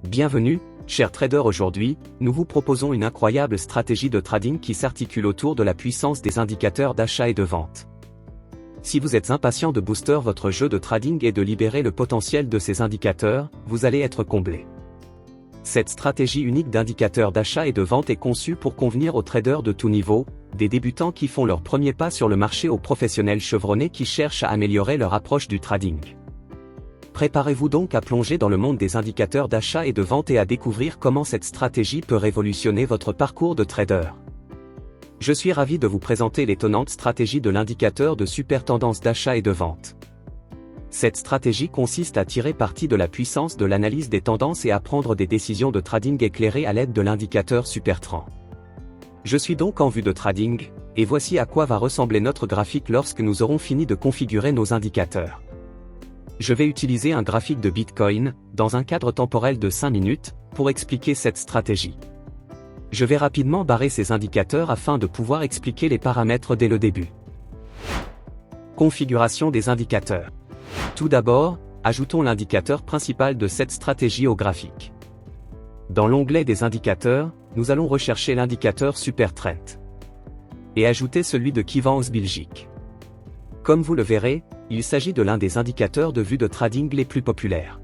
Bienvenue, chers traders. Aujourd'hui, nous vous proposons une incroyable stratégie de trading qui s'articule autour de la puissance des indicateurs d'achat et de vente. Si vous êtes impatient de booster votre jeu de trading et de libérer le potentiel de ces indicateurs, vous allez être comblé. Cette stratégie unique d'indicateurs d'achat et de vente est conçue pour convenir aux traders de tout niveau, des débutants qui font leur premier pas sur le marché aux professionnels chevronnés qui cherchent à améliorer leur approche du trading. Préparez-vous donc à plonger dans le monde des indicateurs d'achat et de vente et à découvrir comment cette stratégie peut révolutionner votre parcours de trader. Je suis ravi de vous présenter l'étonnante stratégie de l'indicateur de super tendance d'achat et de vente. Cette stratégie consiste à tirer parti de la puissance de l'analyse des tendances et à prendre des décisions de trading éclairées à l'aide de l'indicateur SuperTrend. Je suis donc en vue de trading, et voici à quoi va ressembler notre graphique lorsque nous aurons fini de configurer nos indicateurs. Je vais utiliser un graphique de Bitcoin, dans un cadre temporel de 5 minutes, pour expliquer cette stratégie. Je vais rapidement barrer ces indicateurs afin de pouvoir expliquer les paramètres dès le début. Configuration des indicateurs. Tout d'abord, ajoutons l'indicateur principal de cette stratégie au graphique. Dans l'onglet des indicateurs, nous allons rechercher l'indicateur SuperTrend. Et ajouter celui de Keyvance Belgique. Comme vous le verrez, il s'agit de l'un des indicateurs de vue de trading les plus populaires.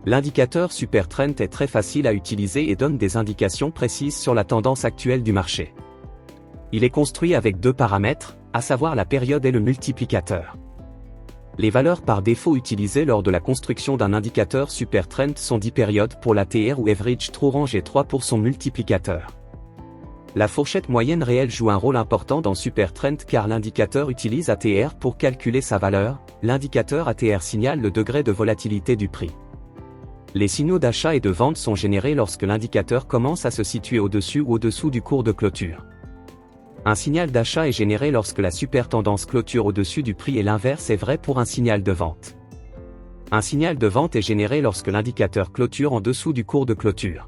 L'indicateur SuperTrend est très facile à utiliser et donne des indications précises sur la tendance actuelle du marché. Il est construit avec deux paramètres, à savoir la période et le multiplicateur. Les valeurs par défaut utilisées lors de la construction d'un indicateur SuperTrend sont 10 périodes pour l'ATR ou Average True Range et 3 pour son multiplicateur. La fourchette moyenne réelle joue un rôle important dans SuperTrend car l'indicateur utilise ATR pour calculer sa valeur. L'indicateur ATR signale le degré de volatilité du prix. Les signaux d'achat et de vente sont générés lorsque l'indicateur commence à se situer au-dessus ou au-dessous du cours de clôture. Un signal d'achat est généré lorsque la super tendance clôture au-dessus du prix et l'inverse est vrai pour un signal de vente. Un signal de vente est généré lorsque l'indicateur clôture en dessous du cours de clôture.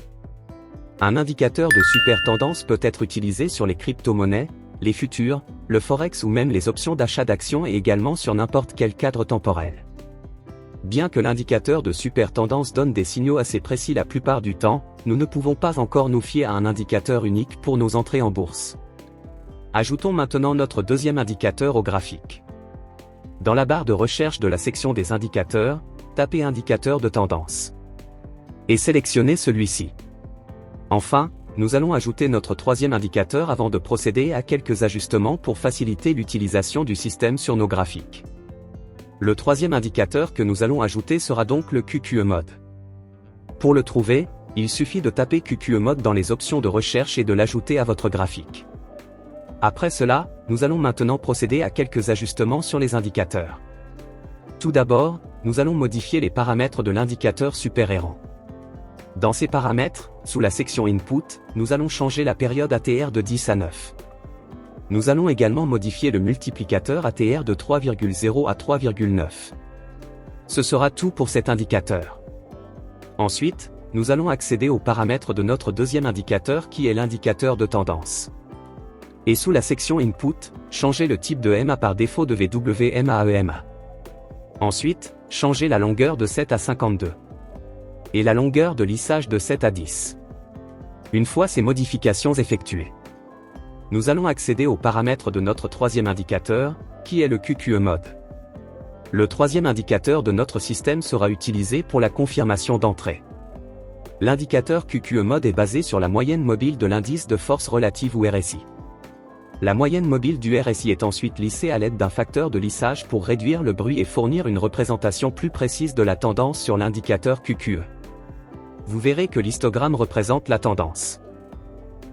Un indicateur de super tendance peut être utilisé sur les crypto-monnaies, les futurs, le forex ou même les options d'achat d'actions et également sur n'importe quel cadre temporel. Bien que l'indicateur de super tendance donne des signaux assez précis la plupart du temps, nous ne pouvons pas encore nous fier à un indicateur unique pour nos entrées en bourse. Ajoutons maintenant notre deuxième indicateur au graphique. Dans la barre de recherche de la section des indicateurs, tapez indicateur de tendance. Et sélectionnez celui-ci. Enfin, nous allons ajouter notre troisième indicateur avant de procéder à quelques ajustements pour faciliter l'utilisation du système sur nos graphiques. Le troisième indicateur que nous allons ajouter sera donc le QQE Mode. Pour le trouver, il suffit de taper QQE Mode dans les options de recherche et de l'ajouter à votre graphique. Après cela, nous allons maintenant procéder à quelques ajustements sur les indicateurs. Tout d'abord, nous allons modifier les paramètres de l'indicateur super errant. Dans ces paramètres, sous la section Input, nous allons changer la période ATR de 10 à 9. Nous allons également modifier le multiplicateur ATR de 3,0 à 3,9. Ce sera tout pour cet indicateur. Ensuite, nous allons accéder aux paramètres de notre deuxième indicateur qui est l'indicateur de tendance. Et sous la section Input, changez le type de MA par défaut de VWM à EMA. Ensuite, changez la longueur de 7 à 52. Et la longueur de lissage de 7 à 10. Une fois ces modifications effectuées, nous allons accéder aux paramètres de notre troisième indicateur, qui est le QQE Mode. Le troisième indicateur de notre système sera utilisé pour la confirmation d'entrée. L'indicateur QQE Mode est basé sur la moyenne mobile de l'indice de force relative ou RSI. La moyenne mobile du RSI est ensuite lissée à l'aide d'un facteur de lissage pour réduire le bruit et fournir une représentation plus précise de la tendance sur l'indicateur QQE. Vous verrez que l'histogramme représente la tendance.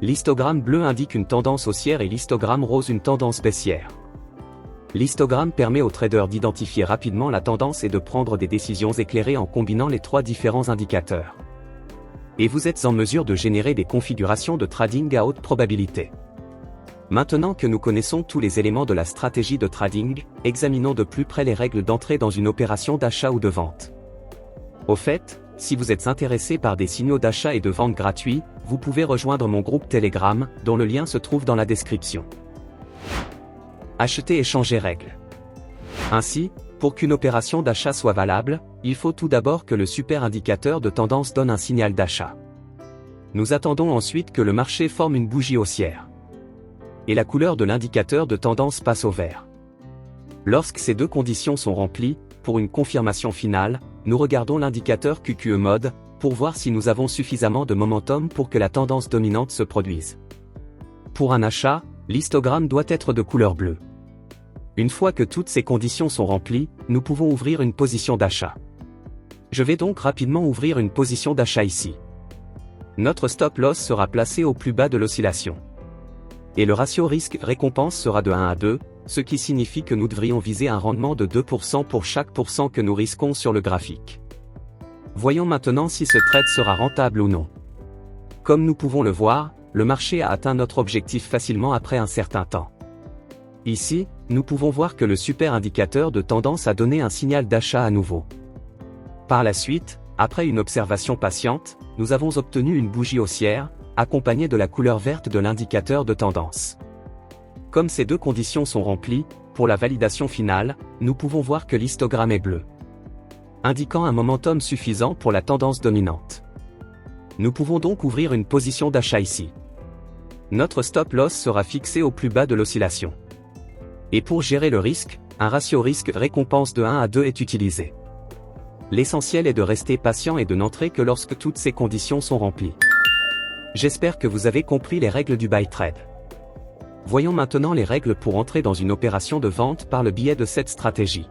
L'histogramme bleu indique une tendance haussière et l'histogramme rose une tendance baissière. L'histogramme permet aux traders d'identifier rapidement la tendance et de prendre des décisions éclairées en combinant les trois différents indicateurs. Et vous êtes en mesure de générer des configurations de trading à haute probabilité. Maintenant que nous connaissons tous les éléments de la stratégie de trading, examinons de plus près les règles d'entrée dans une opération d'achat ou de vente. Au fait, si vous êtes intéressé par des signaux d'achat et de vente gratuits, vous pouvez rejoindre mon groupe Telegram, dont le lien se trouve dans la description. Acheter et changer règles. Ainsi, Pour qu'une opération d'achat soit valable, il faut tout d'abord que le super indicateur de tendance donne un signal d'achat. Nous attendons ensuite que le marché forme une bougie haussière. Et la couleur de l'indicateur de tendance passe au vert. Lorsque ces deux conditions sont remplies, pour une confirmation finale, nous regardons l'indicateur QQE Mode, pour voir si nous avons suffisamment de momentum pour que la tendance dominante se produise. Pour un achat, l'histogramme doit être de couleur bleue. Une fois que toutes ces conditions sont remplies, nous pouvons ouvrir une position d'achat. Je vais donc rapidement ouvrir une position d'achat ici. Notre stop loss sera placé au plus bas de l'oscillation. Et le ratio risque-récompense sera de 1 à 2, ce qui signifie que nous devrions viser un rendement de 2% pour chaque pourcent que nous risquons sur le graphique. Voyons maintenant si ce trade sera rentable ou non. Comme nous pouvons le voir, le marché a atteint notre objectif facilement après un certain temps. Ici, nous pouvons voir que le super indicateur de tendance a donné un signal d'achat à nouveau. Par la suite, après une observation patiente, nous avons obtenu une bougie haussière, accompagnée de la couleur verte de l'indicateur de tendance. Comme ces deux conditions sont remplies, pour la validation finale, nous pouvons voir que l'histogramme est bleu, indiquant un momentum suffisant pour la tendance dominante. Nous pouvons donc ouvrir une position d'achat ici. Notre stop loss sera fixé au plus bas de l'oscillation. Et pour gérer le risque, un ratio risque-récompense de 1 à 2 est utilisé. L'essentiel est de rester patient et de n'entrer que lorsque toutes ces conditions sont remplies. J'espère que vous avez compris les règles du buy trade. Voyons maintenant les règles pour entrer dans une opération de vente par le biais de cette stratégie.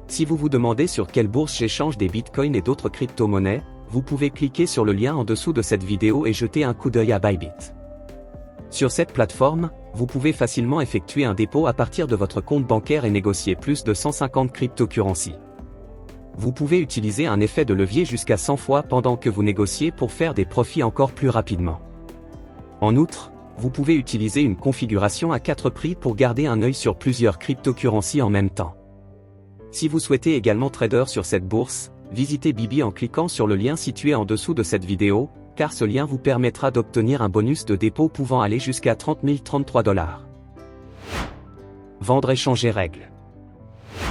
Si vous vous demandez sur quelle bourse j'échange des bitcoins et d'autres crypto-monnaies, vous pouvez cliquer sur le lien en dessous de cette vidéo et jeter un coup d'œil à Bybit. Sur cette plateforme, vous pouvez facilement effectuer un dépôt à partir de votre compte bancaire et négocier plus de 150 cryptocurrencies. Vous pouvez utiliser un effet de levier jusqu'à 100 fois pendant que vous négociez pour faire des profits encore plus rapidement. En outre, vous pouvez utiliser une configuration à 4 prix pour garder un œil sur plusieurs cryptocurrencies en même temps. Si vous souhaitez également trader sur cette bourse, visitez Bybit en cliquant sur le lien situé en dessous de cette vidéo, car ce lien vous permettra d'obtenir un bonus de dépôt pouvant aller jusqu'à 30 033 $. Vendre échanger règles.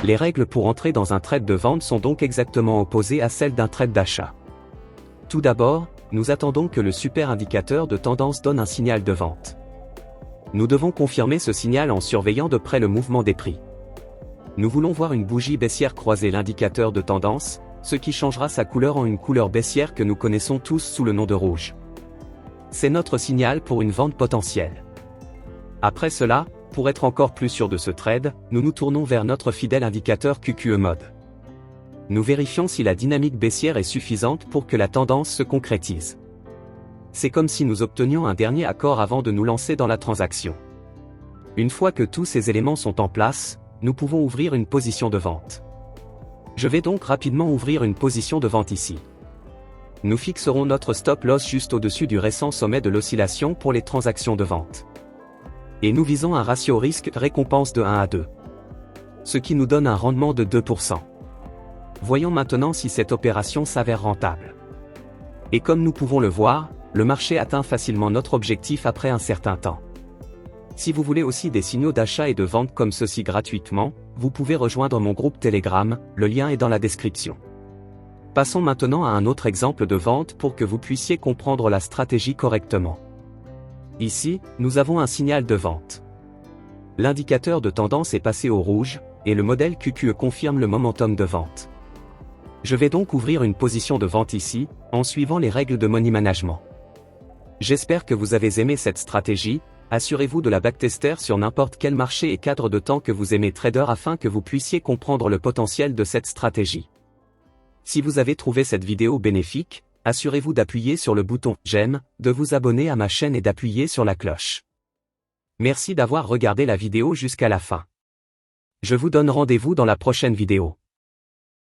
Les règles pour entrer dans un trade de vente sont donc exactement opposées à celles d'un trade d'achat. Tout d'abord, nous attendons que le super indicateur de tendance donne un signal de vente. Nous devons confirmer ce signal en surveillant de près le mouvement des prix. Nous voulons voir une bougie baissière croiser l'indicateur de tendance, ce qui changera sa couleur en une couleur baissière que nous connaissons tous sous le nom de rouge. C'est notre signal pour une vente potentielle. Après cela, pour être encore plus sûr de ce trade, nous nous tournons vers notre fidèle indicateur QQE Mode. Nous vérifions si la dynamique baissière est suffisante pour que la tendance se concrétise. C'est comme si nous obtenions un dernier accord avant de nous lancer dans la transaction. Une fois que tous ces éléments sont en place, nous pouvons ouvrir une position de vente. Je vais donc rapidement ouvrir une position de vente ici. Nous fixerons notre stop loss juste au-dessus du récent sommet de l'oscillation pour les transactions de vente. Et nous visons un ratio risque-récompense de 1 à 2. Ce qui nous donne un rendement de 2%. Voyons maintenant si cette opération s'avère rentable. Et comme nous pouvons le voir, le marché atteint facilement notre objectif après un certain temps. Si vous voulez aussi des signaux d'achat et de vente comme ceci gratuitement, vous pouvez rejoindre mon groupe Telegram, le lien est dans la description. Passons maintenant à un autre exemple de vente pour que vous puissiez comprendre la stratégie correctement. Ici, nous avons un signal de vente. L'indicateur de tendance est passé au rouge, et le modèle QQE confirme le momentum de vente. Je vais donc ouvrir une position de vente ici, en suivant les règles de Money Management. J'espère que vous avez aimé cette stratégie. Assurez-vous de la backtester sur n'importe quel marché et cadre de temps que vous aimez trader afin que vous puissiez comprendre le potentiel de cette stratégie. Si vous avez trouvé cette vidéo bénéfique, assurez-vous d'appuyer sur le bouton « J'aime », de vous abonner à ma chaîne et d'appuyer sur la cloche. Merci d'avoir regardé la vidéo jusqu'à la fin. Je vous donne rendez-vous dans la prochaine vidéo.